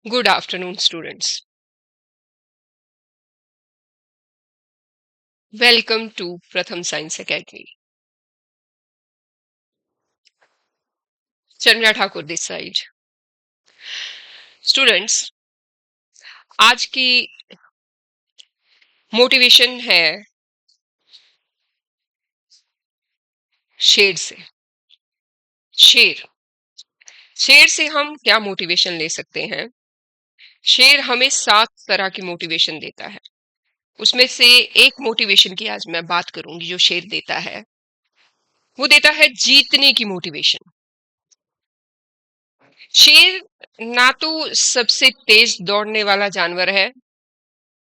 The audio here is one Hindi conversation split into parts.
Good afternoon, students. Welcome to Pratham Science Academy. Chandra Thakur this side. Students, आज की मोटिवेशन है शेर से। शेर शेर से हम क्या मोटिवेशन ले सकते हैं? शेर हमें 7 तरह की मोटिवेशन देता है। उसमें से एक मोटिवेशन की आज मैं बात करूंगी जो शेर देता है। वो देता है जीतने की मोटिवेशन। शेर ना तो सबसे तेज दौड़ने वाला जानवर है,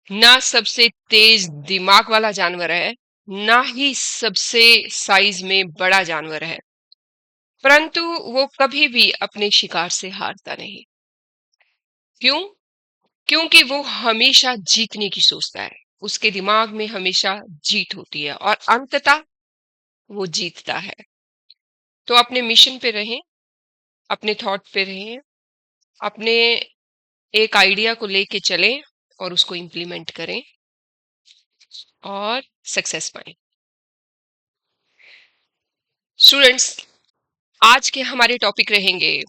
ना सबसे तेज दिमाग वाला जानवर है, ना ही सबसे साइज में बड़ा जानवर है, परंतु वो कभी भी अपने शिकार से हारता नहीं। क्यों? क्योंकि वो हमेशा जीतने की सोचता है। उसके दिमाग में हमेशा जीत होती है और अंततः वो जीतता है। तो अपने मिशन पे रहें, अपने थॉट पे रहें, अपने एक आइडिया को लेके चलें और उसको इम्प्लीमेंट करें और सक्सेस पाएं। स्टूडेंट्स, आज के हमारे टॉपिक रहेंगे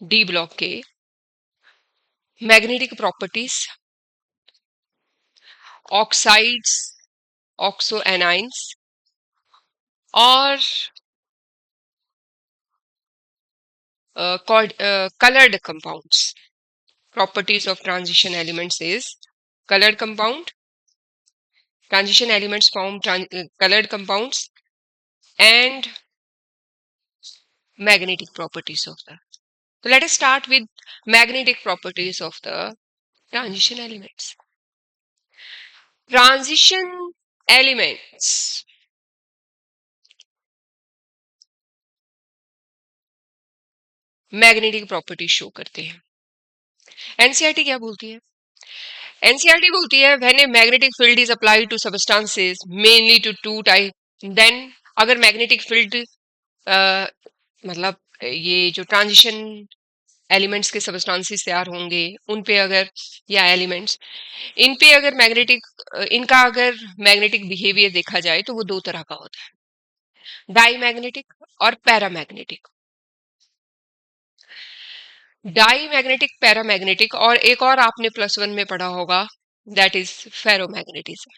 डी ब्लॉक के magnetic properties, oxides, oxo anions और colored compounds. Properties of transition elements is colored compound. Transition elements form colored compounds and magnetic properties of the. So let us start with magnetic properties of the transition elements. Transition elements magnetic property show करते हैं। एनसीईआरटी क्या बोलती है? एनसीईआरटी बोलती है when a magnetic field is applied to substances mainly two two type, then अगर मैग्नेटिक फील्ड मतलब ये जो ट्रांजिशन एलिमेंट्स के सब्सटेंसेस तैयार होंगे उन पे अगर, या एलिमेंट्स, इन पे अगर इनका अगर मैग्नेटिक बिहेवियर देखा जाए तो वो दो तरह का होता है, डाई मैग्नेटिक और पैरामैग्नेटिक। डाई मैग्नेटिक, पैरामैग्नेटिक और एक और आपने +1 में पढ़ा होगा, दैट इज फेरोमैग्नेटिज्म।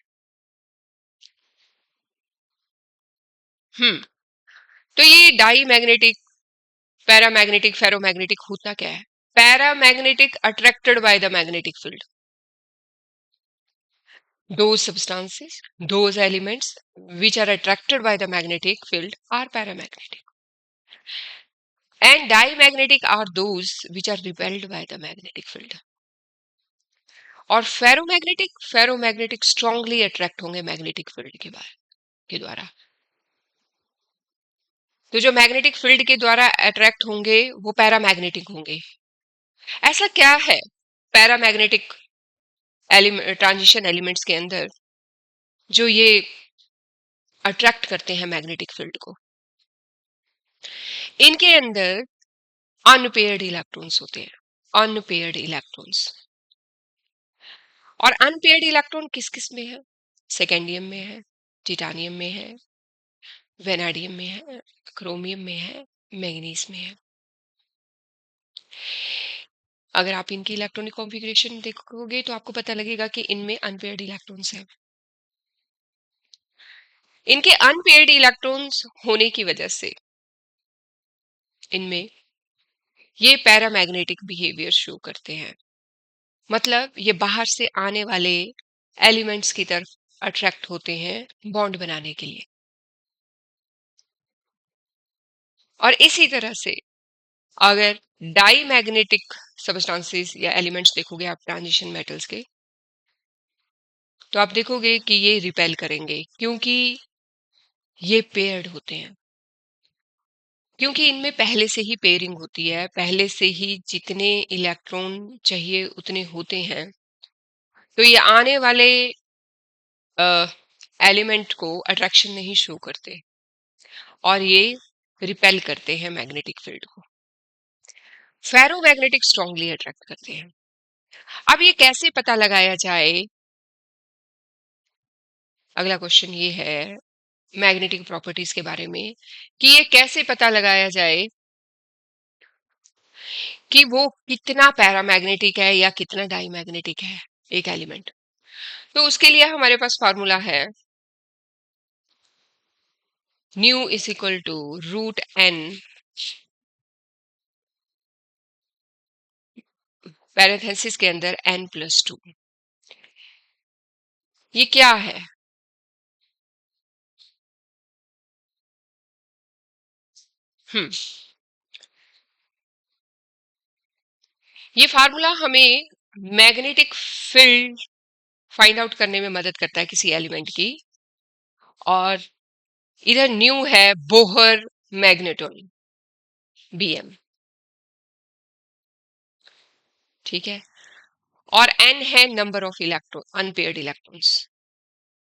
तो ये डाई मैग्नेटिक, पैरामैग्नेटिक, फेरोमैग्नेटिक होता क्या है? Paramagnetic attracted by the magnetic field, those substances, those elements which are attracted by the magnetic field are paramagnetic, and diamagnetic are those which are repelled by the magnetic field. और फेरोमैग्नेटिक स्ट्रांगली अट्रैक्ट होंगे मैग्नेटिक फील्ड के द्वारा। तो जो मैग्नेटिक फील्ड के द्वारा अट्रैक्ट होंगे वो पैरामैग्नेटिक होंगे। ऐसा क्या है पैरामैग्नेटिक ट्रांजिशन एलिमेंट्स के अंदर जो ये अट्रैक्ट करते हैं मैग्नेटिक फील्ड को? इनके अंदर अनपेयर्ड इलेक्ट्रॉन्स होते हैं, अनपेयर्ड इलेक्ट्रॉन्स। और अनपेयर्ड इलेक्ट्रॉन किस किस में है? सेकेंडियम में है, टिटानियम में है, वेनाडियम में है, क्रोमियम में है, मैग्नीज में है। अगर आप इनकी इलेक्ट्रॉनिक कॉन्फ़िगरेशन देखोगे तो आपको पता लगेगा कि इनमें अनपेयर्ड इलेक्ट्रॉन्स हैं। इनके अनपेयर्ड इलेक्ट्रॉन्स होने की वजह से इनमें ये पैरामैग्नेटिक बिहेवियर शो करते हैं। मतलब ये बाहर से आने वाले एलिमेंट्स की तरफ अट्रैक्ट होते हैं बॉन्ड बनाने के लिए। और इसी तरह से अगर डाई मैग्नेटिक सब्सटेंसेस या एलिमेंट्स देखोगे आप ट्रांजिशन मेटल्स के, तो आप देखोगे कि ये रिपेल करेंगे क्योंकि ये पेयर्ड होते हैं, क्योंकि इनमें पहले से ही पेयरिंग होती है, पहले से ही जितने इलेक्ट्रॉन चाहिए उतने होते हैं। तो ये आने वाले एलिमेंट को अट्रैक्शन नहीं शो करते और ये रिपेल करते हैं मैग्नेटिक फील्ड को। फेरोमैग्नेटिक स्ट्रांगली अट्रैक्ट करते हैं। अब ये कैसे पता लगाया जाए? अगला क्वेश्चन ये है मैग्नेटिक प्रॉपर्टीज के बारे में कि ये कैसे पता लगाया जाए कि वो कितना पैरामैग्नेटिक है या कितना डाईमैग्नेटिक है एक एलिमेंट। तो उसके लिए हमारे पास फार्मूला है nu is equal to root n parenthesis के अंदर n+2। ये क्या है? हम्म ये फार्मूला हमें मैग्नेटिक फील्ड फाइंड आउट करने में मदद करता है किसी एलिमेंट की। और इधर न्यू है बोहर मैग्नेटोन Bm, ठीक है। और n है number of electron unpaired electrons.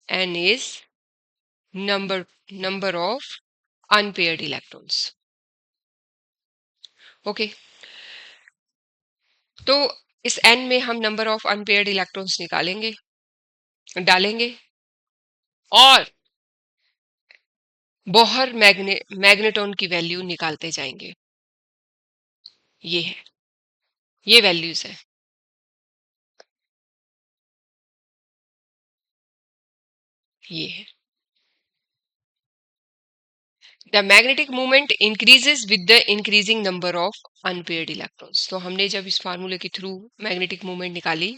n is number of unpaired electrons. Okay, तो इस n में हम नंबर ऑफ अनपेयर्ड इलेक्ट्रॉन्स निकालेंगे, डालेंगे, और बोहर मैग्नेटोन की वैल्यू निकालते जाएंगे। ये है, ये वैल्यूज है। ये है the magnetic movement increases with the increasing number of unpaired electrons. तो हमने जब इस फार्मूले के थ्रू मैग्नेटिक मूवमेंट निकाली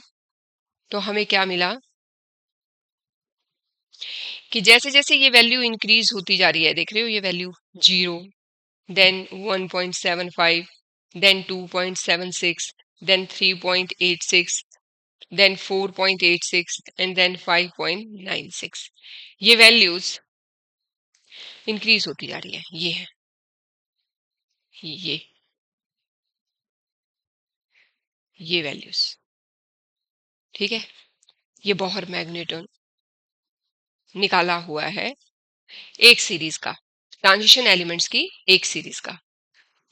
तो हमें क्या मिला कि जैसे जैसे ये वैल्यू इंक्रीज होती जा रही है, देख रहे हो ये value 0, then 1.75, then 2.76, then 3.86, then 4.86 and then 5.96। ये वैल्यूज इंक्रीज होती जा रही है। ये है, ये ये वैल्यूज, ठीक है। ये बोहर मैग्नेटोन निकाला हुआ है एक सीरीज का, ट्रांजिशन एलिमेंट्स की एक सीरीज का।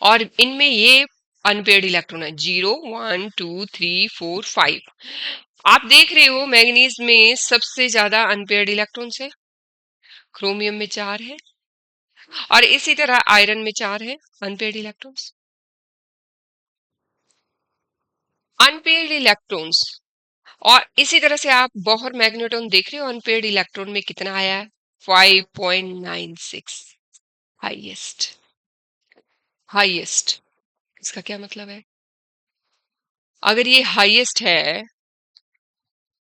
और इनमें ये अनपेयर्ड इलेक्ट्रॉन है 0, 1, 2, 3, 4, 5। आप देख रहे हो मैग्नीज में सबसे ज्यादा अनपेयर्ड इलेक्ट्रॉन्स है, क्रोमियम में 4 है, और इसी तरह आयरन में 4 है अनपेयर्ड इलेक्ट्रॉन्स। अनपेयर्ड इलेक्ट्रॉन्स, और इसी तरह से आप बोहर मैग्नेटोन देख रहे हो अनपेयर्ड इलेक्ट्रॉन में कितना आया है, 5.96। Highest, highest. इसका क्या मतलब है? अगर ये हाईएस्ट है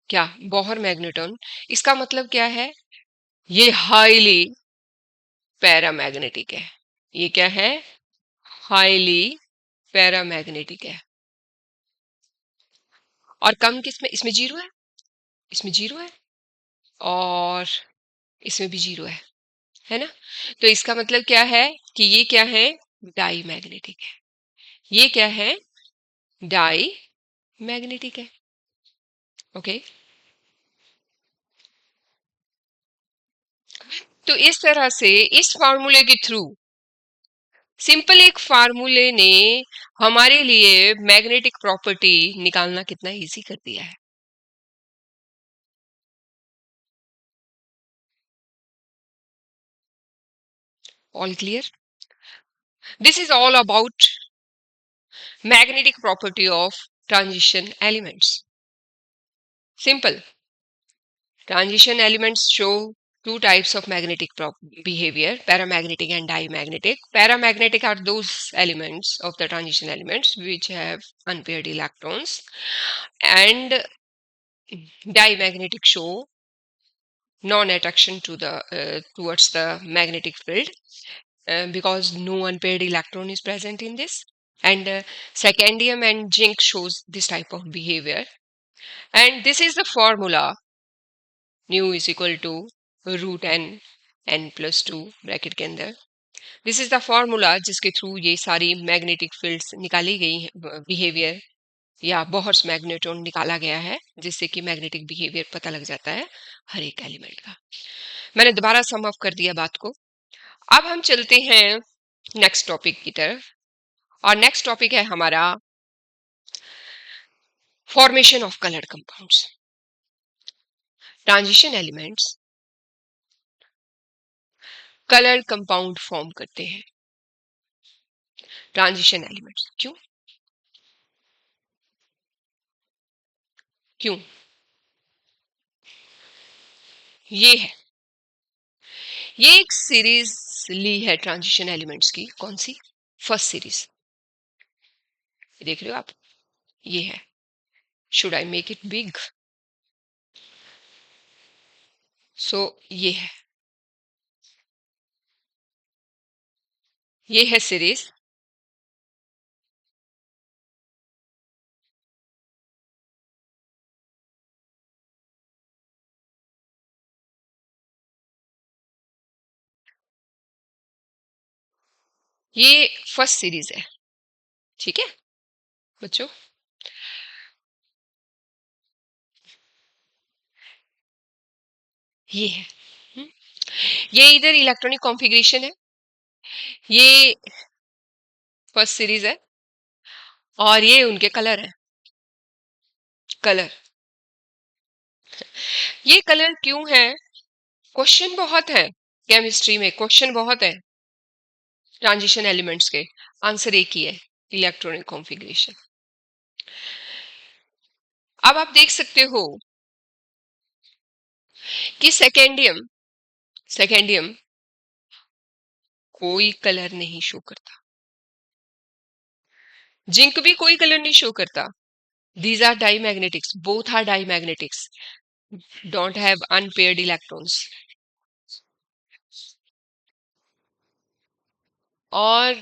क्या बोहर मैग्नेटोन, इसका मतलब क्या है? ये हाईली पैरामैग्नेटिक है। ये क्या है? हाईली पैरामैग्नेटिक है। और कम किसमें? इसमें 0 है, इसमें 0 है, और इसमें भी 0 है ना। तो इसका मतलब क्या है कि ये क्या है? डाई मैग्नेटिक है। ये क्या है? डाई मैग्नेटिक है। ओके, तो इस तरह से इस फार्मूले के थ्रू, सिंपल एक फार्मूले ने हमारे लिए मैग्नेटिक प्रॉपर्टी निकालना कितना इजी कर दिया है। All clear? This is all about magnetic property of transition elements. Simple. Transition elements show two types of magnetic behavior, paramagnetic and diamagnetic. Paramagnetic are those elements of the transition elements which have unpaired electrons, and diamagnetic show non-attraction to the towards the magnetic field because no unpaired electron is present in this. And scandium and zinc shows this type of behavior. And this is the formula nu is equal to root n+2 bracket के अंदर। दिस इज द फॉर्मूला जिसके थ्रू ये सारी मैग्नेटिक फील्ड्स निकाली गई है, बिहेवियर या बोहर्स मैग्नेटोन निकाला गया है, जिससे कि मैग्नेटिक बिहेवियर पता लग जाता है हर एक एलिमेंट का। मैंने दोबारा सम अप कर दिया बात को। अब हम चलते हैं नेक्स्ट टॉपिक की तरफ, और नेक्स्ट टॉपिक है हमारा formation of coloured compounds. Transition elements coloured compound form करते हैं। ट्रांजिशन एलिमेंट्स क्यों क्यों ये है, ये एक सीरीज ली है ट्रांजिशन एलिमेंट्स की। कौन सी? फर्स्ट सीरीज देख रहे हो आप, ये है। Should I make it big? So ये है, ये है सीरीज। ये फर्स्ट सीरीज है, ठीक है बच्चों। ये है, हम्म, ये इधर इलेक्ट्रॉनिक कॉन्फ़िगरेशन है, ये फर्स्ट सीरीज है, और ये उनके कलर है। कलर, ये कलर क्यों है? क्वेश्चन बहुत है, केमिस्ट्री में क्वेश्चन बहुत है ट्रांजिशन एलिमेंट्स के। आंसर एक ही है, इलेक्ट्रॉनिक कॉन्फ़िगरेशन। अब आप देख सकते हो कि सेकेंडियम, सेकेंडियम कोई कलर नहीं शो करता, जिंक भी कोई कलर नहीं शो करता। These are dimagnetics, both are dimagnetics, don't have unpaired electrons। और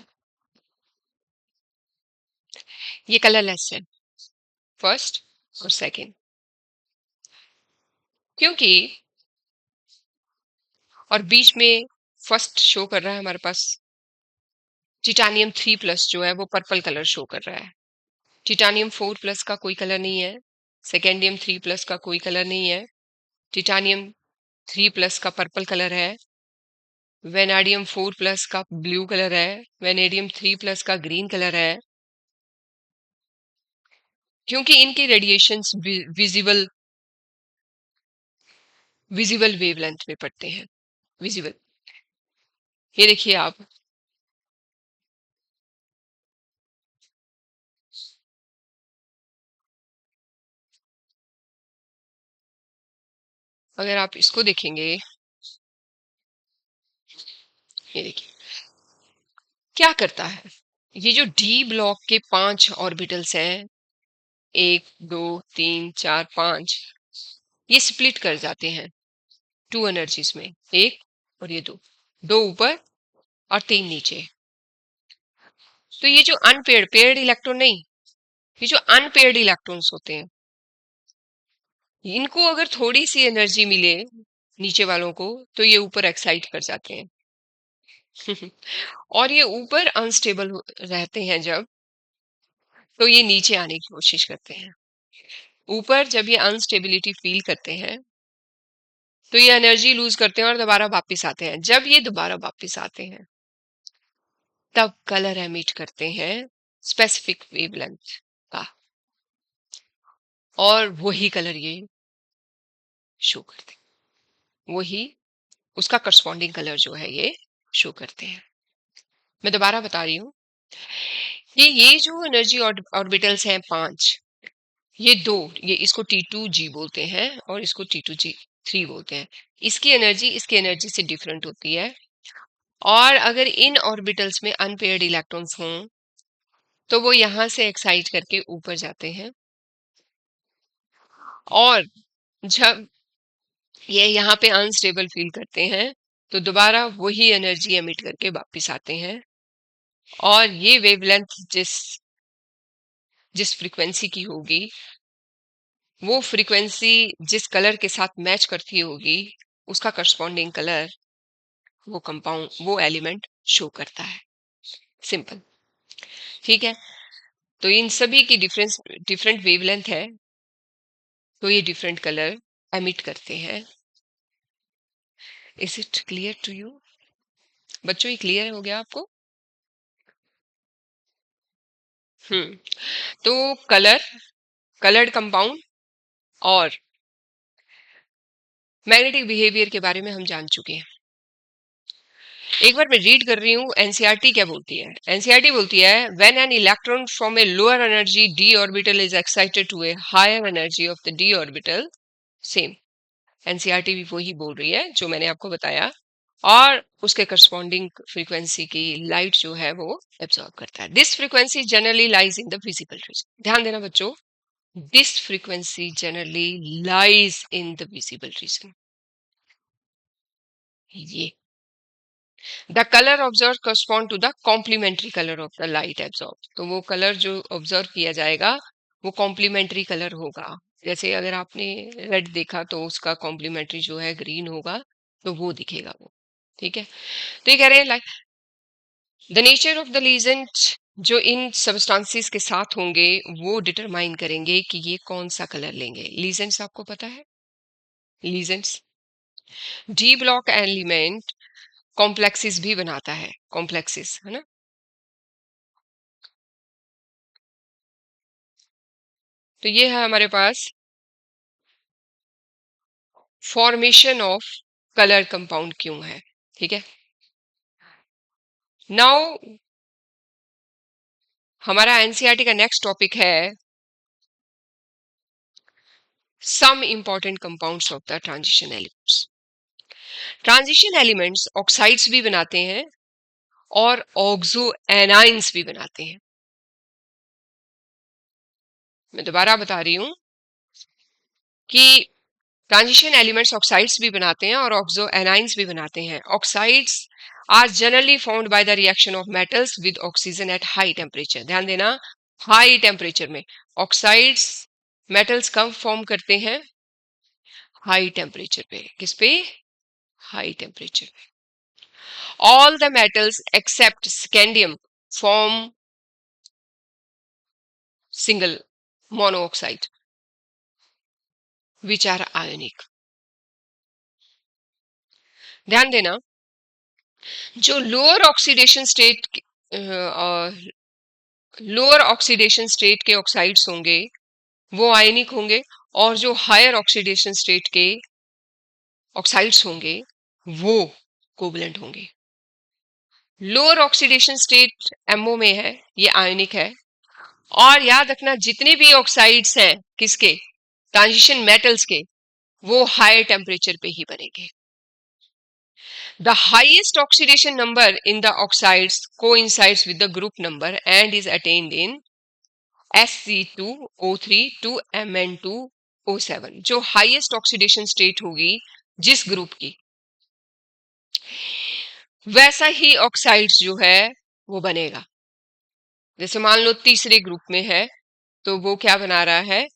ये कलरलेस है, फर्स्ट और सेकंड। क्योंकि, और बीच में फर्स्ट शो कर रहा है हमारे पास टिटानियम 3+ जो है वो पर्पल कलर शो कर रहा है। टिटानियम 4+ का कोई कलर नहीं है, सेकेंडियम 3+ का कोई कलर नहीं है। टिटानियम 3+ का पर्पल कलर है, वेनाडियम 4+ का ब्लू कलर है, वेनेडियम 3+ का ग्रीन कलर है। क्योंकि इनके रेडिएशंस विजिबल विजिबल वेवलेंथ में पड़ते हैं। विजिबल, ये देखिए आप, अगर आप इसको देखेंगे, ये देखिए क्या करता है। ये जो डी ब्लॉक के 5 ऑर्बिटल्स हैं, 1 2 3 4 5, ये स्प्लिट कर जाते हैं 2 एनर्जीज में। एक और ये दो, दो ऊपर और 3 नीचे। तो ये जो अनपेयर्ड, पेयर्ड इलेक्ट्रॉन नहीं, ये जो अनपेयर्ड इलेक्ट्रॉन्स होते हैं, इनको अगर थोड़ी सी एनर्जी मिले नीचे वालों को, तो ये ऊपर एक्साइट कर जाते हैं। और ये ऊपर अनस्टेबल रहते हैं जब, तो ये नीचे आने की कोशिश करते हैं। ऊपर जब ये अनस्टेबिलिटी फील करते हैं, तो ये एनर्जी लूज करते हैं और दोबारा वापस आते हैं। जब ये दोबारा वापस आते हैं, तब कलर एमिट करते हैं स्पेसिफिक वेवलेंथ का, और वही कलर ये शो करते हैं, वही उसका करस्पॉन्डिंग कलर जो है ये शो करते हैं। मैं दोबारा बता रही हूँ, ये जो एनर्जी ऑर्बिटल्स हैं 5, ये दो, ये इसको T2G बोलते हैं और इसको T2G3 बोलते हैं। इसकी एनर्जी से डिफरेंट होती है। और अगर इन ऑर्बिटल्स में अनपेयर्ड इलेक्ट्रॉन्स हों, तो वो यहां से एक्साइट करके ऊपर जाते हैं, और जब ये यहाँ पे अनस्टेबल फील करते हैं, तो दोबारा वही एनर्जी एमिट करके वापस आते हैं। और ये वेवलेंथ जिस जिस फ्रीक्वेंसी की होगी, वो फ्रीक्वेंसी जिस कलर के साथ मैच करती होगी, उसका करस्पॉन्डिंग कलर वो कंपाउंड, वो एलिमेंट शो करता है। सिंपल, ठीक है। तो इन सभी की डिफरेंट वेवलेंथ है, तो ये डिफरेंट कलर एमिट करते हैं। Is it clear to you बच्चों? ये क्लियर हो गया आपको? तो कलर्ड कंपाउंड और मैग्नेटिक बिहेवियर के बारे में हम जान चुके हैं। एक बार मैं रीड कर रही हूँ एनसीईआरटी क्या बोलती है। एनसीईआरटी बोलती है when an electron from a lower energy d orbital is excited to a higher energy of the d orbital, same NCERT भी वही बोल रही है जो मैंने आपको बताया, और उसके करस्पॉन्डिंग फ्रीक्वेंसी की लाइट जो है वो एब्जॉर्ब करता है। This frequency generally lies in the visible region. ध्यान देना बच्चों, this frequency generally lies in the visible region. ये the colour observe correspond to the complementary colour of the light absorb. तो वो कलर जो ऑब्जर्व किया जाएगा वो कॉम्प्लीमेंट्री कलर होगा। जैसे अगर आपने रेड देखा तो उसका कॉम्प्लीमेंट्री जो है ग्रीन होगा, तो वो दिखेगा वो। ठीक है, तो ये कह रहे हैं the nature of the legend जो इन सबस्टांसिस के साथ होंगे वो डिटरमाइन करेंगे कि ये कौन सा कलर लेंगे। लीजेंट्स आपको पता है, लीजेंट्स डी ब्लॉक एलिमेंट कॉम्प्लेक्सिस भी बनाता है, कॉम्प्लेक्सिस है ना। तो ये है हमारे पास फॉर्मेशन ऑफ कलर कंपाउंड क्यों है। ठीक है, नाउ हमारा एनसीईआरटी का नेक्स्ट टॉपिक है some important compounds of the transition elements. Transition elements oxides भी बनाते हैं और ऑक्सो एनाइंस भी बनाते हैं। मैं दोबारा बता रही हूं कि ट्रांजिशन एलिमेंट्स ऑक्साइड्स भी बनाते हैं और ऑक्सो एनाइंस भी बनाते हैं। Oxides are generally found by the reaction of metals with oxygen at high temperature. ध्यान देना, हाई टेम्परेचर में ऑक्साइड्स मेटल्स कब फॉर्म करते हैं, हाई टेम्परेचर पे। किस पे, हाई टेम्परेचर पे। All the metals except scandium form single monoxide which are ionic. ध्यान देना, जो लोअर ऑक्सीडेशन स्टेट के ऑक्साइड्स होंगे वो आयनिक होंगे, और जो हायर ऑक्सीडेशन स्टेट के ऑक्साइड्स होंगे वो कोवलेंट होंगे। लोअर ऑक्सीडेशन स्टेट एमओ में है, ये आयनिक है। और याद रखना जितने भी ऑक्साइड्स हैं किसके, ट्रांजिशन मेटल्स के, वो हायर टेम्परेचर पे ही बनेंगे। The highest oxidation number in the oxides coincides with the group number and is attained in Sc2O3 to Mn2O7। जो हाईएस्ट ऑक्सीडेशन स्टेट होगी जिस ग्रुप की, वैसा ही ऑक्साइड्स जो है वो बनेगा। जैसे मान लो तीसरे ग्रुप में है तो वो क्या बना रहा है,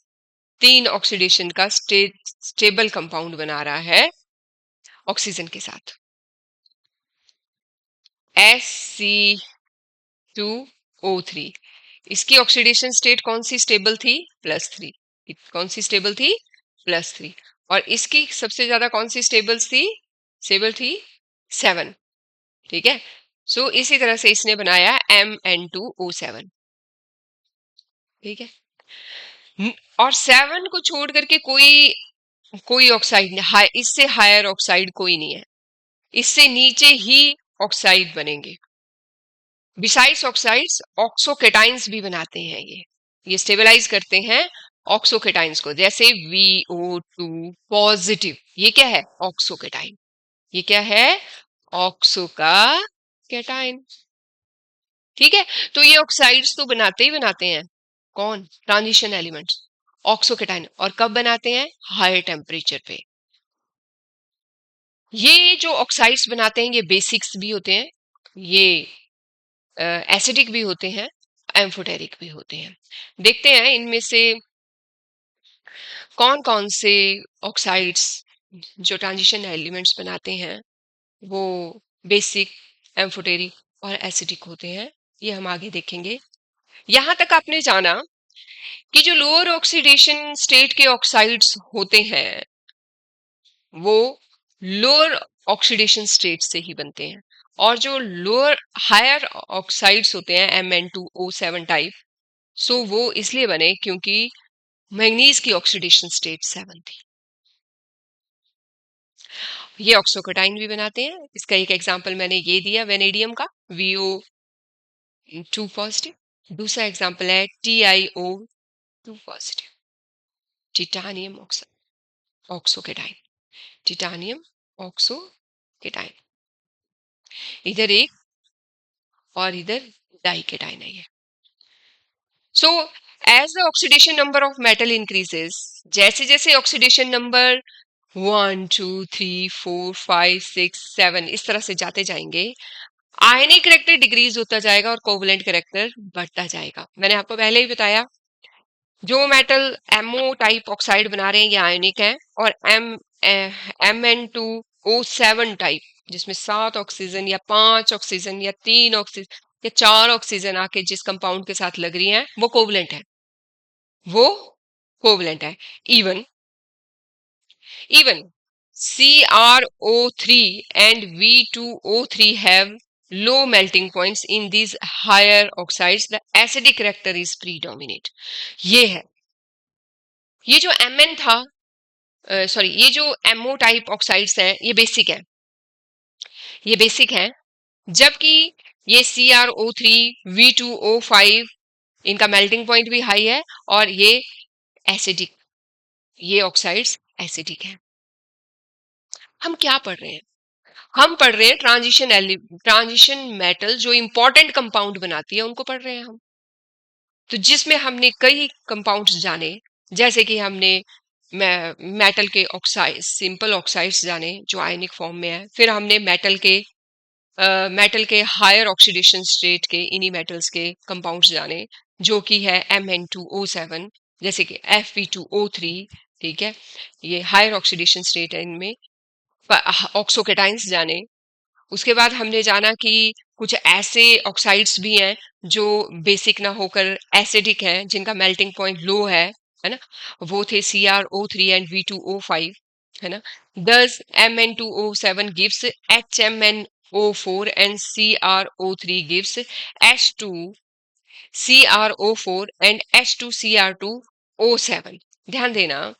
3 ऑक्सीडेशन का स्टेबल कंपाउंड बना रहा है ऑक्सीजन के साथ, Sc2O3। इसकी ऑक्सीडेशन स्टेट कौन सी स्टेबल थी, +3। कौन सी स्टेबल थी, +3। और इसकी सबसे ज्यादा कौन सी स्टेबल थी 7। ठीक है, सो इसी तरह से इसने बनाया Mn2O7। ठीक है, और 7 को छोड़ करके कोई ऑक्साइड नहीं, इससे हायर ऑक्साइड कोई नहीं है, इससे नीचे ही ऑक्साइड बनेंगे। बिसाइड्स ऑक्साइड्स ऑक्सोकेटाइंस भी बनाते हैं, ये स्टेबलाइज करते हैं ऑक्सोकेटाइंस को। जैसे VO2 पॉजिटिव, ये क्या है, ऑक्सोकेटाइन। ये क्या है, ऑक्सो का केटाइन। ठीक है, तो ये ऑक्साइड्स तो बनाते ही बनाते हैं कौन, ट्रांजिशन एलिमेंट्स, ऑक्सोकेटाइन। और कब बनाते हैं, हायर टेम्परेचर पे। ये जो ऑक्साइड्स बनाते हैं ये बेसिक्स भी होते हैं, ये एसिडिक भी होते हैं, एम्फोटेरिक भी होते हैं। देखते हैं इनमें से कौन कौन से ऑक्साइड्स जो ट्रांजिशन एलिमेंट्स बनाते हैं वो बेसिक, एम्फोटेरिक और एसिडिक होते हैं, ये हम आगे देखेंगे। यहां तक आपने जाना कि जो लोअर ऑक्सीडेशन स्टेट के ऑक्साइड्स होते हैं वो लोअर ऑक्सीडेशन स्टेट से ही बनते हैं, और जो लोअर हायर ऑक्साइड्स होते हैं Mn2O7 टाइप, सो वो इसलिए बने क्योंकि मैग्नीज की ऑक्सीडेशन स्टेट 7 थी। ये ऑक्सोकेटाइन भी बनाते हैं। इसका एक एग्जांपल मैंने ये दिया वेनेडियम का, VO2 पॉजिटिव। दूसरा एग्जांपल है TiO2 positive, titanium oxocation, titanium oxocation. इधर एक और इधर डाइकेटाइन है ये। So as the oxidation number of metal increases, जैसे जैसे ऑक्सीडेशन नंबर 1 2 3 4 5 6 7 इस तरह से जाते जाएंगे, आयनिक करेक्टर डिक्रीज होता जाएगा और कोवलेंट करेक्टर बढ़ता जाएगा। मैंने आपको पहले ही बताया, जो मेटल एमओ टाइप ऑक्साइड बना रहे हैं ये आयनिक है, और MN2O7 टाइप, जिसमें 7 ऑक्सीजन या 5 ऑक्सीजन या 3 ऑक्सीजन या 4 ऑक्सीजन आके जिस कंपाउंड के साथ लग रही हैं वो कोवलेंट है, वो कोवलेंट है। Even Even CrO3 and V2O3 have low melting points in these higher oxides. The acidic character is predominant. ये है, ये जो Mn था, सॉरी, ये जो MO टाइप ऑक्साइड्स हैं ये बेसिक है, ये बेसिक है, जबकि ये CrO3 V2O5 इनका मेल्टिंग पॉइंट भी हाई है और ये एसिडिक, ये ऑक्साइड्स एसिडिक है। हम क्या पढ़ रहे हैं? हम पढ़ रहे हैं ट्रांजिशन मेटल जो इंपॉर्टेंट कंपाउंड बनाती है उनको पढ़ रहे हैं हम। तो जिसमें हमने कई कंपाउंड्स जाने, जैसे कि हमने मेटल के ऑक्साइड, सिंपल ऑक्साइड्स जाने जो आयनिक फॉर्म में है, फिर हमने मेटल के हायर ऑक्सीडेशन स्टेट के इन्हीं मेटल्स के कंपाउंड्स जाने, जो कि है Mn2O7, जैसे कि Fe2O3, ठीक है, ये हायर ऑक्सीडेशन स्टेट है इनमें। ऑक्सोकेटाइंस जाने, उसके बाद हमने जाना कि कुछ ऐसे ऑक्साइड्स भी हैं जो बेसिक ना होकर एसिडिक हैं, जिनका मेल्टिंग पॉइंट लो है ना, वो थे CrO3 एंड V2O5, है ना। दस Mn2O7 gives HMnO4 and CrO3 gives H2CrO4 and H2Cr2O7। ध्यान देना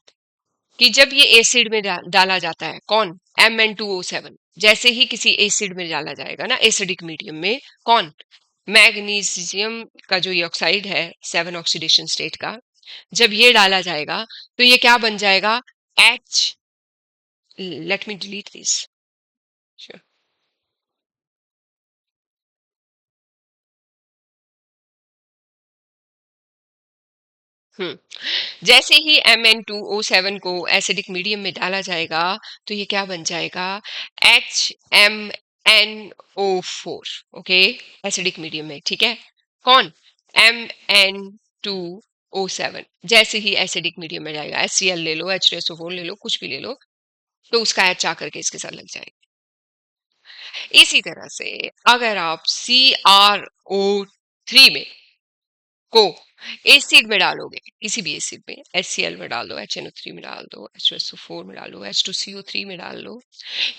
कि जब ये एसिड में डाला जाता है, कौन, Mn2O7, जैसे ही किसी एसिड में डाला जाएगा ना, एसिडिक मीडियम में, कौन, मैग्नीशियम का जो ये ऑक्साइड है 7 ऑक्सीडेशन स्टेट का, जब ये डाला जाएगा तो ये क्या बन जाएगा, H, let me delete this, जैसे ही Mn2O7 को एसिडिक मीडियम में डाला जाएगा तो ये क्या बन जाएगा, HMnO4, ओके, एसिडिक मीडियम में, ठीक है, कौन, Mn2O7। जैसे ही एसिडिक मीडियम में जाएगा, HCl ले लो, H2SO4 ले लो, कुछ भी ले लो, तो उसका H आकर के इसके साथ लग जाएगा। इसी तरह से अगर आप CrO3 में को एसिड में डालोगे, किसी भी एसिड में, HCl में डाल दो, HNO3 में डाल दो, H2SO4 में डाल दो, H2CO3 में डाल दो,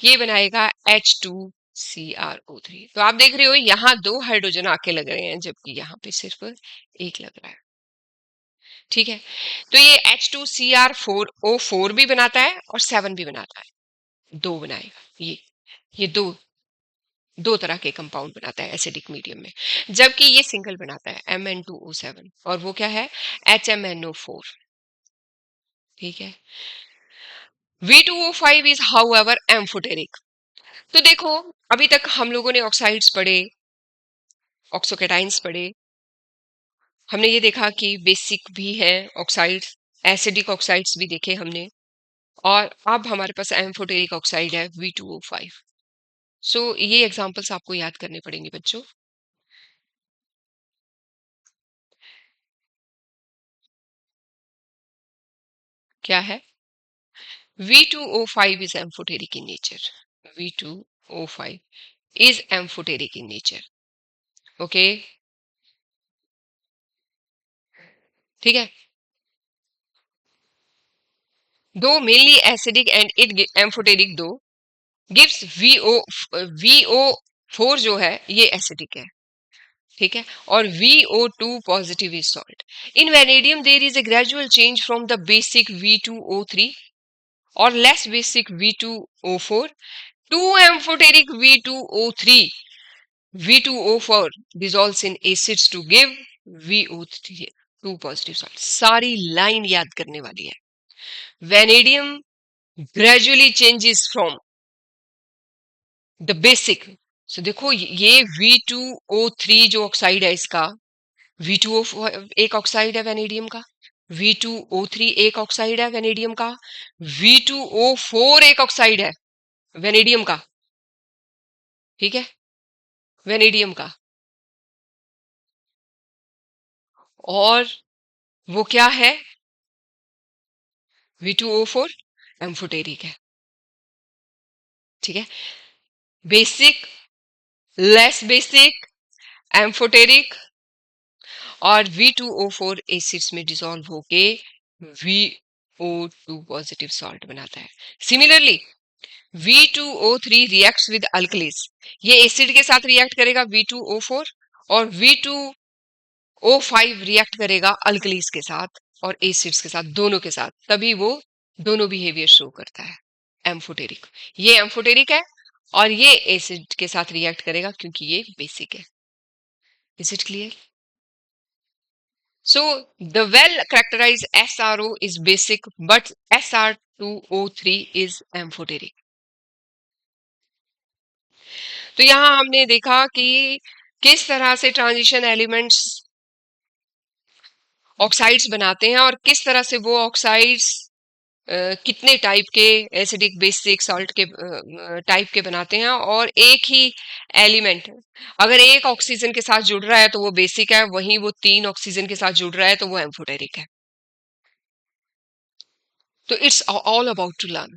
ये बनाएगा H2CrO3। तो आप देख रहे हो यहाँ 2 हाइड्रोजन आके लग रहे हैं, जबकि यहाँ पे सिर्फ एक लग रहा है, ठीक है। तो ये H2Cr4O4 भी बनाता है और 7 भी बनाता है, 2 बनाएगा, ये दो तरह के कंपाउंड बनाता है एसिडिक मीडियम में, जबकि ये सिंगल बनाता है Mn2O7, और वो क्या है, HMnO4, ठीक है। V2O5 is however amphoteric. तो देखो, अभी तक हम लोगों ने ऑक्साइड्स पढ़े, ऑक्सोकेटाइंस पढ़े, हमने ये देखा कि बेसिक भी है ऑक्साइड्स, एसिडिक ऑक्साइड्स भी देखे हमने, और अब हमारे पास एम्फोटेरिक ऑक्साइड है V2O5। सो ये एग्जांपल्स आपको याद करने पड़ेंगे बच्चों। क्या है, V2O5 is amphoteric in nature. V2O5 is amphoteric in nature. Okay, ठीक है। दो mainly acidic and it amphoteric, दो गिव्स VO4 जो है ये एसिडिक है, ठीक है, और VO2 positive is salt. In vanadium there is a gradual change from the basic V2O3 or less basic V2O4 to amphoteric V2O3. V2O4 dissolves in acids to give VO3 2 positive salt. सारी लाइन याद करने वाली है. Vanadium gradually changes from the basic. So देखो ये V2O3 जो ऑक्साइड है इसका, V2O एक ऑक्साइड है वेनेडियम का, V2O3 एक ऑक्साइड है वेनेडियम का, V2O4 एक ऑक्साइड है वेनेडियम का. ठीक है, वेनेडियम का. और वो क्या है? V2O4 एम्फोटेरिक है. ठीक है, बेसिक, लेस बेसिक, एम्फोटेरिक और V2O4 एसिड्स में डिसॉल्व होके VO2 पॉजिटिव सॉल्ट बनाता है. Similarly V2O3 reacts with alkalis. ये एसिड के साथ रिएक्ट करेगा V2O4 और V2O5 रिएक्ट करेगा अल्कलीज के साथ और एसिड्स के साथ, दोनों के साथ. तभी वो दोनों बिहेवियर शो करता है. एम्फोटेरिक, ये एम्फोटेरिक है और ये एसिड के साथ रिएक्ट करेगा क्योंकि ये बेसिक है. Is it clear? So the well characterized SRO is basic, but SR2O3 is amphoteric. तो यहां हमने देखा कि किस तरह से ट्रांजिशन एलिमेंट्स ऑक्साइड्स बनाते हैं और किस तरह से वो ऑक्साइड्स कितने टाइप के, एसिडिक, बेसिक, सॉल्ट के टाइप के बनाते हैं. और एक ही एलिमेंट अगर एक ऑक्सीजन के साथ जुड़ रहा है तो वो बेसिक है, वहीं वो 3 ऑक्सीजन के साथ जुड़ रहा है तो वो एम्फोटेरिक है. तो it's all about to learn.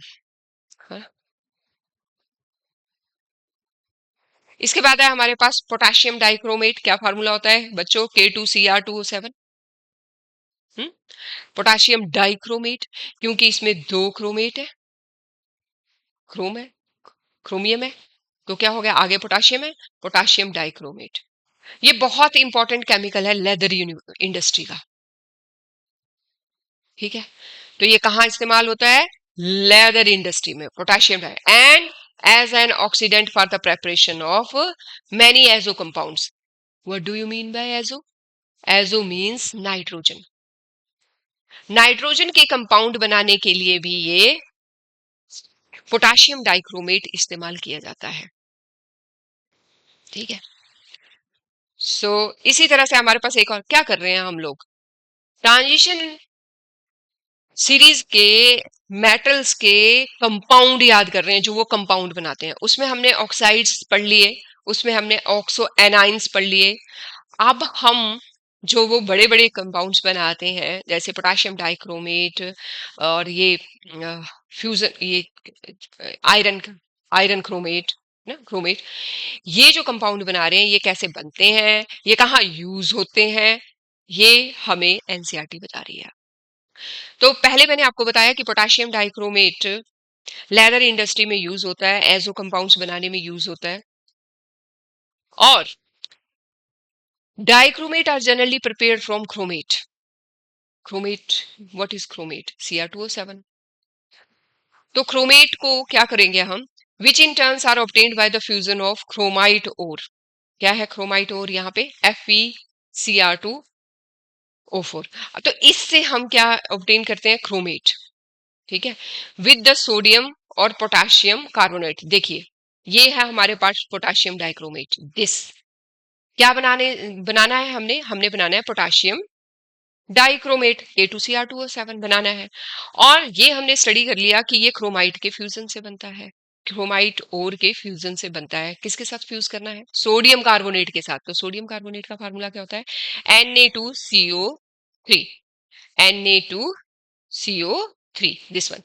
इसके बाद है हमारे पास पोटेशियम डाइक्रोमेट. क्या फार्मूला होता है बच्चों? K2Cr2O7. पोटेशियम डाइक्रोमेट क्योंकि इसमें 2 क्रोमेट है, क्रोम है, क्रोमियम है, तो क्या हो गया? आगे पोटेशियम है, पोटेशियम डाइक्रोमेट. ये बहुत इंपॉर्टेंट केमिकल है लेदर इंडस्ट्री का. ठीक है, तो ये कहाँ इस्तेमाल होता है? लेदर इंडस्ट्री में. Potassium di and as an oxidant for the preparation of many azo compounds. What do you mean by azo? Azo means nitrogen. Nitrogen के कंपाउंड बनाने के लिए भी ये पोटेशियम डाइक्रोमेट इस्तेमाल किया जाता है. ठीक है, सो इसी तरह से हमारे पास एक और क्या कर रहे हैं हम लोग? ट्रांजिशन सीरीज के मेटल्स के कंपाउंड याद कर रहे हैं, जो वो कंपाउंड बनाते हैं. उसमें हमने ऑक्साइड्स पढ़ लिए, उसमें हमने ऑक्सो एनाइंस पढ़ लिए. अब हम जो वो बड़े बड़े कंपाउंड्स बनाते हैं जैसे पोटेशियम डाइक्रोमेट और ये फ्यूजन, ये आयरन आयरन क्रोमेट ना, क्रोमेट, ये जो कंपाउंड बना रहे हैं ये कैसे बनते हैं, ये कहाँ यूज होते हैं, ये हमें एनसीईआरटी बता रही है. तो पहले मैंने आपको बताया कि पोटेशियम डाइक्रोमेट लेदर इंडस्ट्री में यूज होता है, एजो कंपाउंड्स बनाने में यूज होता है. और dichromate are generally prepared from chromate. Chromate, what is chromate? Cr2O7. तो क्रोमेट को क्या करेंगे हम? Which in turns are obtained by the fusion of chromite ore. क्या है क्रोमाइट ओर? यहाँ पे FeCr2O4. तो इससे हम क्या ऑब्टेन करते हैं? क्रोमेट. ठीक है, विद द सोडियम और पोटेशियम कार्बोनेट. देखिए ये है हमारे पास पोटेशियम डाइक्रोमेट. दिस क्या बनाना है हमने? हमने बनाना है पोटेशियम डाइक्रोमेट, K2Cr2O7 बनाना है. और ये हमने स्टडी कर लिया कि ये क्रोमाइट के फ्यूजन से बनता है, क्रोमाइट ओर के फ्यूजन से बनता है. किसके साथ फ्यूज करना है? सोडियम कार्बोनेट के साथ. तो सोडियम कार्बोनेट का फार्मूला क्या होता है? Na2CO3. Na2CO3, this one.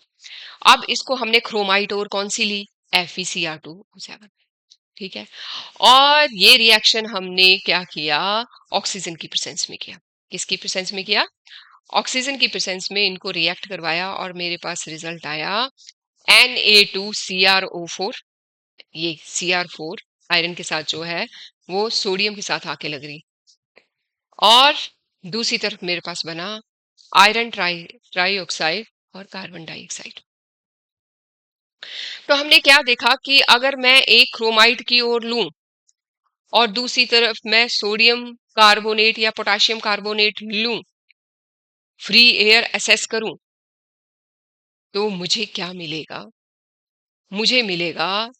अब इसको हमने क्रोमाइट ओर कौन सी ली? FeCr2O7. ठीक है, और ये रिएक्शन हमने क्या किया? ऑक्सीजन की प्रेजेंस में किया. किसकी प्रेजेंस में किया? ऑक्सीजन की प्रेजेंस में इनको रिएक्ट करवाया और मेरे पास रिजल्ट आया Na2CrO4. ये Cr4 आयरन के साथ जो है वो सोडियम के साथ आके लग रही, और दूसरी तरफ मेरे पास बना आयरन ट्राई ऑक्साइड और कार्बन डाइऑक्साइड। तो हमने क्या देखा कि अगर मैं एक क्रोमाइड की ओर लूं और दूसरी तरफ मैं सोडियम कार्बोनेट या पोटेशियम कार्बोनेट लूं, फ्री एयर असेस करूं, तो मुझे क्या मिलेगा? मुझे मिलेगा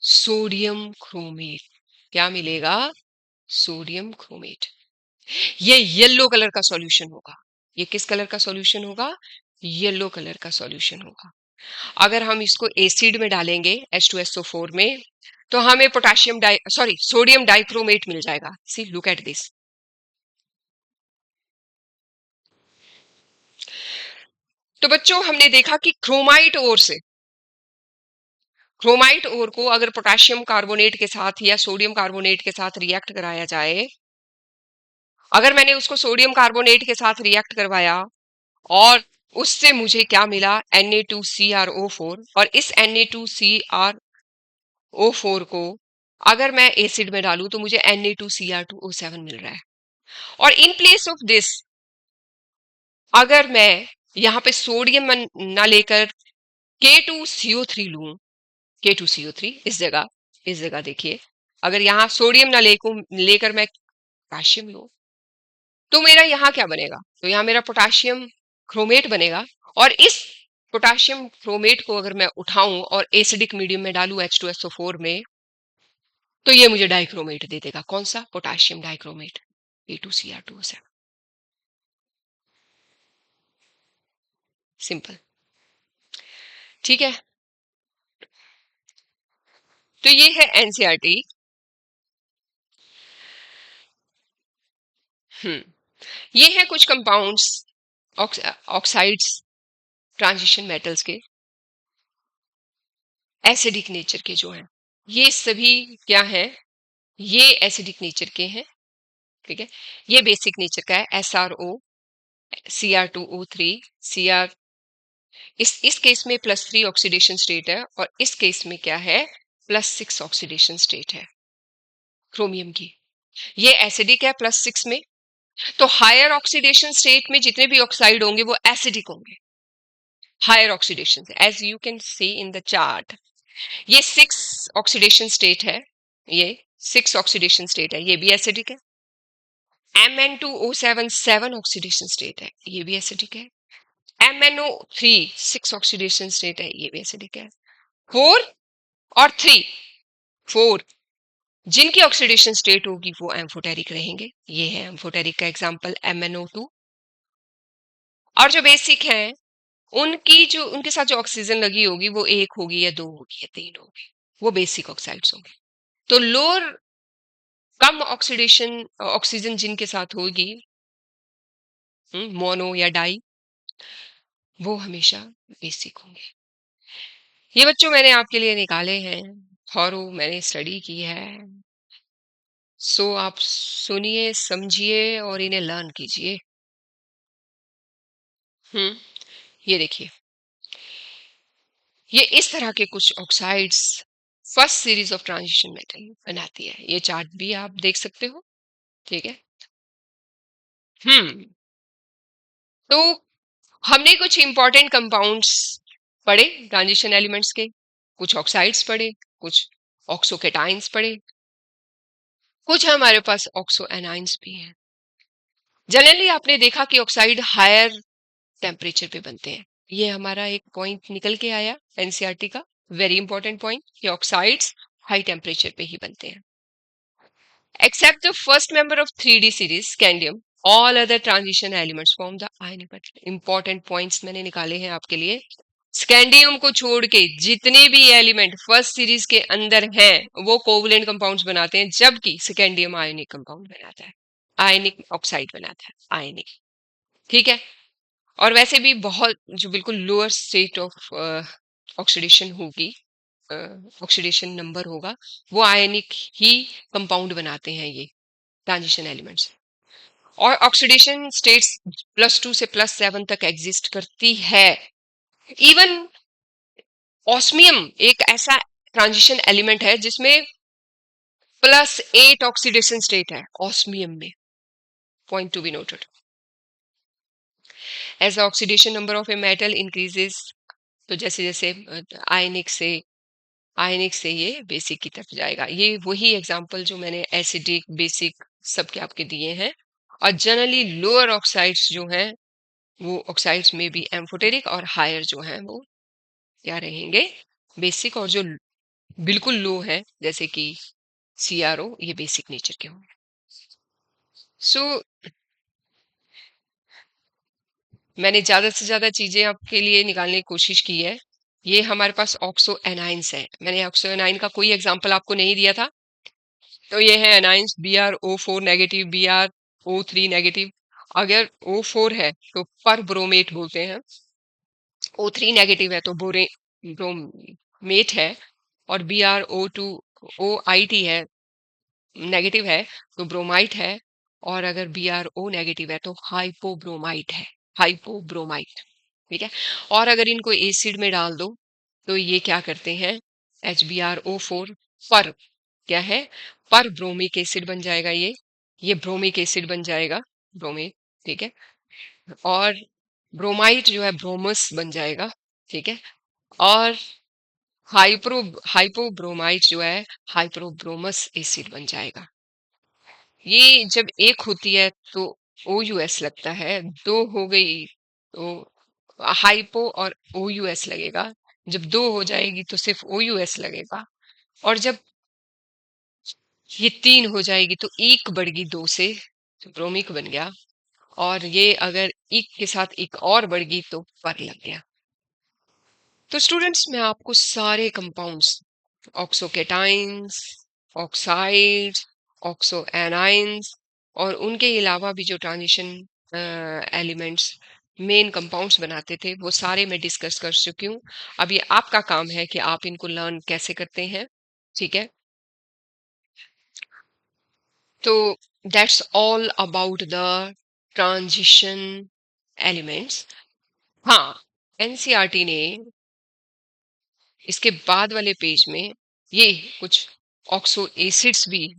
सोडियम क्रोमेट। क्या मिलेगा? Sodium chromate. ये येलो कलर का सॉल्यूशन होगा। ये किस कलर का सॉल्यूशन होगा? येलो कलर का सॉल्यूशन होगा। अगर हम इसको एसिड में डालेंगे H2SO4 में, तो हमें सोडियम डाइक्रोमेट मिल जाएगा। See look at this. तो बच्चों हमने देखा कि क्रोमाइट ओर को अगर पोटेशियम कार्बोनेट के साथ या सोडियम कार्बोनेट के साथ रिएक्ट कराया जाए, अगर मैंने उसको सोडियम कार्बोनेट के साथ रिएक्ट करवाया और उससे मुझे क्या मिला? Na2CrO4। और इस Na2CrO4 को अगर मैं एसिड में डालूं तो मुझे Na2Cr2O7 मिल रहा है। और इन प्लेस ऑफ दिस अगर मैं यहाँ पे सोडियम ना लेकर K2CO3 लूं, K2CO3 इस जगह देखिए, अगर यहाँ सोडियम ना लेकर मैं पोटेशियम लूं, तो मेरा यहाँ क्या बनेगा? तो यहाँ मेरा पोटेशियम क्रोमेट बनेगा। और इस पोटेशियम क्रोमेट को अगर मैं उठाऊं और एसिडिक मीडियम में डालूं H2SO4 में, तो ये मुझे डाइक्रोमेट दे देगा। कौन सा? Potassium dichromate, P2Cr2O7। सिंपल। ठीक है, तो ये है एनसीईआरटी। ये है कुछ कंपाउंड्स, ऑक्साइड्स, ट्रांजिशन मेटल्स के एसिडिक नेचर के जो हैं। ये सभी क्या है? ये एसिडिक नेचर के हैं। ठीक है, ये बेसिक नेचर का है, SRO, Cr2O3, Cr। इस केस में +3 ऑक्सीडेशन स्टेट है और इस केस में क्या है? +6 ऑक्सीडेशन स्टेट है क्रोमियम की। ये एसिडिक है +6 में। तो हायर ऑक्सीडेशन स्टेट में जितने भी ऑक्साइड होंगे वो एसिडिक होंगे। Higher oxidation, as you can see in the chart, ये 6 ऑक्सीडेशन स्टेट है। ये 6 ऑक्सीडेशन स्टेट है, ये भी एसिडिक है। Mn2O7 7 ऑक्सीडेशन स्टेट है, ये भी एसिडिक है। MnO3 6 ऑक्सीडेशन स्टेट है, ये भी एसिडिक है। 4 और 3, 4 जिनकी ऑक्सीडेशन स्टेट होगी वो एम्फोटेरिक रहेंगे। ये है एम्फोटेरिक का एग्जांपल MnO2। और जो बेसिक है उनके साथ जो ऑक्सीजन लगी होगी वो 1 होगी या 2 होगी या 3 होगी, वो बेसिक ऑक्साइड्स होंगे। तो लोअर कम ऑक्सीजन जिनके साथ होगी, मोनो या डाई, वो हमेशा बेसिक होंगे। ये बच्चों मैंने आपके लिए निकाले हैं, थॉरो मैंने स्टडी की है। सो आप सुनिए, समझिए और इन्हें लर्न कीजिए। ये देखिए, ये इस तरह के कुछ oxides first series of transition metal बनाती है। ये चार्ट भी आप देख सकते हो। ठीक है। हम्म तो हमने कुछ इंपॉर्टेंट कंपाउंड्स पढ़े ट्रांजिशन एलिमेंट्स के, कुछ ऑक्साइड्स पढ़े, कुछ ऑक्सोकेटाइंस पढ़े, कुछ हमारे पास ऑक्सो एनाइंस भी हैं। जनरली आपने देखा कि ऑक्साइड हायर टेम्परेचर पे बनते हैं। ये हमारा एक पॉइंट निकल के आया एनसीईआरटी का, वेरी इंपॉर्टेंट पॉइंट, कि ऑक्साइड्स हाई टेम्परेचर पे ही बनते हैं। Except the first member of 3D series, scandium, all other transition elements form the ionic metal. Important points मैंने निकाले हैं आपके लिए। स्कैंडियम को छोड़ के जितने भी एलिमेंट फर्स्ट सीरीज के अंदर हैं वो कोवलेंट कंपाउंड्स बनाते हैं, जबकि स्कैंडियम आयनिक कंपाउंड बनाता है, आयनिक ऑक्साइड बनाता है, आयनिक। ठीक है। और वैसे भी बहुत जो बिल्कुल लोअर स्टेट ऑफ ऑक्सीडेशन होगी, ऑक्सीडेशन नंबर होगा, वो आयनिक ही कंपाउंड बनाते हैं ये ट्रांजिशन एलिमेंट्स। और ऑक्सीडेशन स्टेट्स +2 से +7 तक एग्जिस्ट करती है। इवन ऑस्मियम एक ऐसा ट्रांजिशन एलिमेंट है जिसमें +8 ऑक्सीडेशन स्टेट है ऑस्मियम में। point to be noted. As the oxidation number of a metal increases, तो जैसे जैसे आयनिक से ये बेसिक की तरफ जाएगा। ये वही एग्जांपल जो मैंने एसिडिक बेसिक सबके आपके दिए हैं। और जनरली लोअर ऑक्साइड्स जो हैं वो ऑक्साइड्स में भी एम्फोटेरिक, और हायर जो हैं वो क्या रहेंगे, बेसिक। और जो बिल्कुल लो है जैसे कि CRO, ये बेसिक नेचर के होंगे। सो मैंने ज्यादा से ज्यादा चीजें आपके लिए निकालने की कोशिश की है। ये हमारे पास ऑक्सो एनाइंस है। मैंने ऑक्सो एनाइन का कोई एग्जांपल आपको नहीं दिया था। तो ये है anions BrO4 negative, BrO3 negative. अगर O4 है तो पर ब्रोमेट बोलते हैं, O3 नेगेटिव है तो ब्रोमेट है, और BrO2 OIT है, नेगेटिव है तो ब्रोमाइट है, और अगर BrO नेगेटिव है तो हाइपोब्रोमाइट है, हाइपोब्रोमाइट। ठीक है। और अगर इनको एसिड में डाल दो तो ये क्या करते हैं, HbRO4 पर क्या है, पर ब्रोमिक एसिड बन जाएगा। ये ब्रोमिक एसिड बन जाएगा, ब्रोमिक। ठीक है। और ब्रोमाइट जो है ब्रोमस बन जाएगा। ठीक है। और हाइपोब्रोमाइट जो है हाइपोब्रोमस एसिड बन जाएगा। ये जब एक होती है तो OUS लगता है, दो हो गई तो हाइपो और OUS लगेगा। जब दो हो जाएगी तो सिर्फ OUS लगेगा। और जब ये तीन हो जाएगी तो ईक बढ़ गई दो से, तो ब्रोमिक बन गया। और ये अगर ईक के साथ एक और बढ़ गई तो पर लग गया। तो स्टूडेंट्स मैं आपको सारे कंपाउंड्स, ऑक्सोकेटाइंस, ऑक्साइड्स, ऑक्सो एनाइंस, और उनके अलावा भी जो ट्रांजिशन एलिमेंट्स मेन कंपाउंड्स बनाते थे वो सारे मैं डिस्कस कर चुकी हूँ। अब ये आपका काम है कि आप इनको लर्न कैसे करते हैं। ठीक है। तो that's all about the transition elements. हाँ, एनसीईआरटी ने इसके बाद वाले पेज में ये कुछ ऑक्सो एसिड्स भी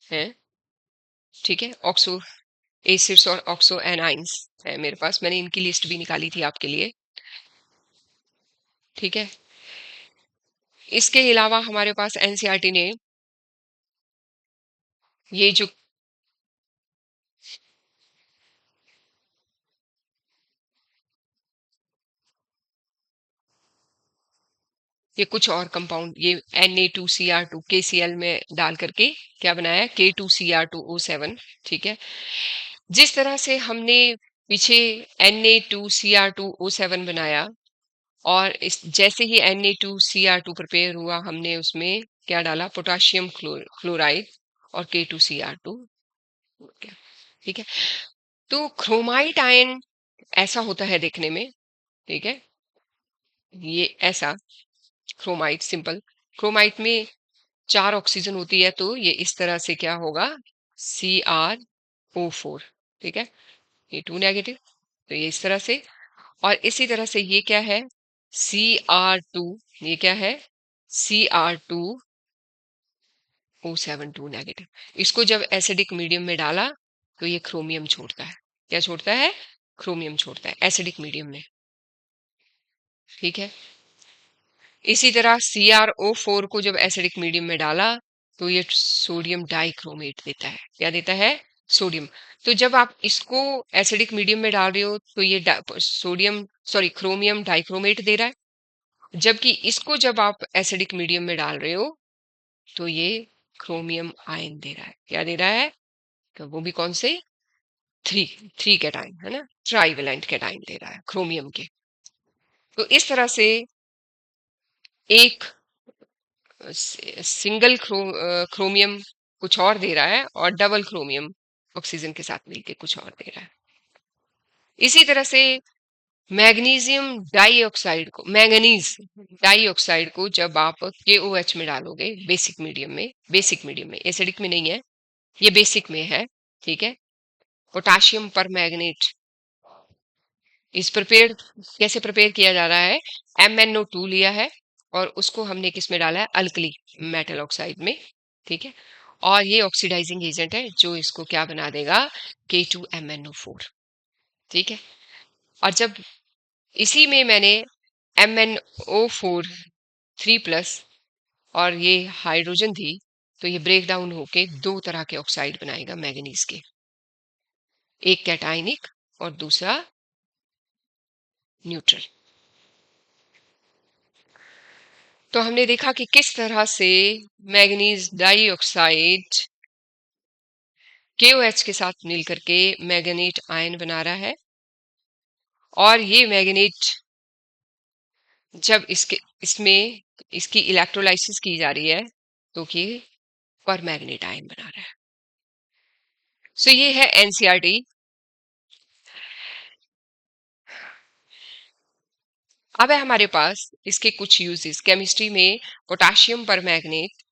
हैं। ठीक है। ऑक्सो एसिड्स और ऑक्सो एनाइंस है मेरे पास, मैंने इनकी लिस्ट भी निकाली थी आपके लिए। ठीक है। इसके अलावा हमारे पास एनसीईआरटी ने ये जो ये कुछ और कंपाउंड, ये Na2Cr2 KCl में डाल करके क्या बनाया है, K2Cr2O7। ठीक है। जिस तरह से हमने पीछे Na2Cr2O7 बनाया, और इस जैसे ही Na2Cr2 प्रिपेयर हुआ हमने उसमें क्या डाला, पोटाशियम क्लोराइड और K2Cr2। ठीक है। तो क्रोमाइट आयन ऐसा होता है देखने में। ठीक है। ये ऐसा क्रोमाइट, सिंपल क्रोमाइट में 4 ऑक्सीजन होती है, तो ये इस तरह से क्या होगा, CrO4। ठीक है। ये 2 नेगेटिव, तो ये इस तरह से। और इसी तरह से ये क्या है, Cr2, ये क्या है, Cr2O7 2 नेगेटिव। इसको जब एसिडिक मीडियम में डाला तो ये क्रोमियम छोड़ता है। क्या छोड़ता है, क्रोमियम छोड़ता है एसिडिक मीडियम में। ठीक है। इसी तरह CrO4 को जब एसिडिक मीडियम में डाला तो ये सोडियम डाइक्रोमेट देता है। क्या देता है, सोडियम। तो जब आप इसको एसिडिक मीडियम में डाल रहे हो तो ये क्रोमियम डाइक्रोमेट दे रहा है। जबकि इसको जब आप एसिडिक मीडियम में डाल रहे हो तो ये क्रोमियम आयन दे रहा है। क्या दे रहा है, तो वो भी कौन से, थ्री थ्री कैटाइन है ना, ट्राइवेलेंट कैटाइन दे रहा है क्रोमियम के। तो इस तरह से एक सिंगल क्रोमियम कुछ और दे रहा है, और डबल क्रोमियम ऑक्सीजन के साथ मिलके कुछ और दे रहा है। इसी तरह से मैंगनीज डाइऑक्साइड को जब आप KOH में डालोगे, बेसिक मीडियम में, एसिडिक में नहीं है, ये बेसिक में है। ठीक है। पोटाशियम पर मैग्नेट, इस प्रिपेयर कैसे प्रिपेयर किया जा रहा है, MnO2 लिया है और उसको हमने किस में डाला है, अल्कली मेटल ऑक्साइड में। ठीक है। और ये ऑक्सीडाइजिंग एजेंट है जो इसको क्या बना देगा, K2MnO4। ठीक है। और जब इसी में मैंने MnO4 3+ और ये हाइड्रोजन थी, तो ये ब्रेक डाउन होके दो तरह के ऑक्साइड बनाएगा मैग्नीज के, एक कैटाइनिक और दूसरा न्यूट्रल। तो हमने देखा कि किस तरह से मैग्नीज डाइऑक्साइड KOH के साथ मिलकर के मैग्नेट आयन बना रहा है, और ये मैग्नेट जब इसमें इसकी इलेक्ट्रोलाइसिस की जा रही है तो ये पर मैग्नेट आयन बना रहा है। सो ये है एनसीईआरटी। अब है हमारे पास इसके कुछ यूजेस केमिस्ट्री में। Potassium permanganate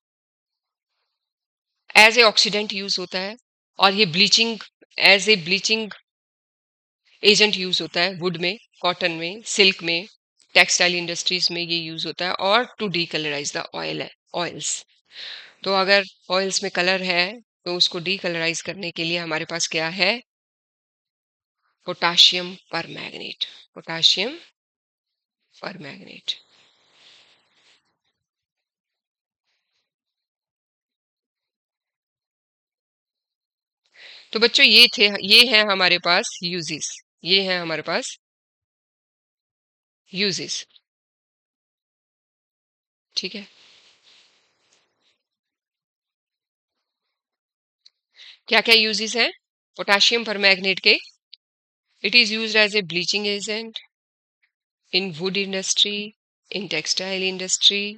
as a oxidant use होता है, और ये bleaching as a bleaching agent use होता है वुड में, कॉटन में, सिल्क में, टेक्सटाइल इंडस्ट्रीज में ये यूज होता है, और टू डीकलराइज द ऑयल्स। तो अगर ऑयल्स में कलर है तो उसको डीकलराइज करने के लिए हमारे पास क्या है, पोटाशियम पर मैग्नेट। पोटाशियम पर मैग्नेट। तो बच्चों ये है हमारे पास यूजेस, ये है हमारे पास यूजेस। ठीक है। क्या क्या यूजेस हैं पोटाशियम पर मैग्नेट के? It is used as a bleaching agent in wood industry, in textile industry,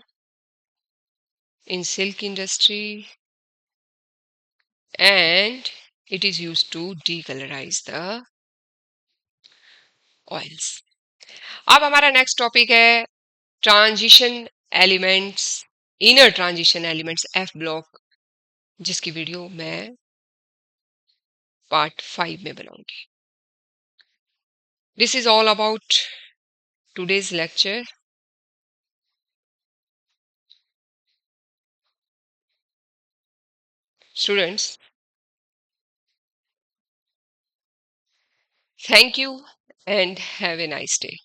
in silk industry, and it is used to decolorize the oils. अब हमारा नेक्स्ट टॉपिक है transition elements, inner transition elements F block, जिसकी वीडियो मैं पार्ट 5 में बनाऊंगी। This is all about today's lecture. Students, thank you and have a nice day.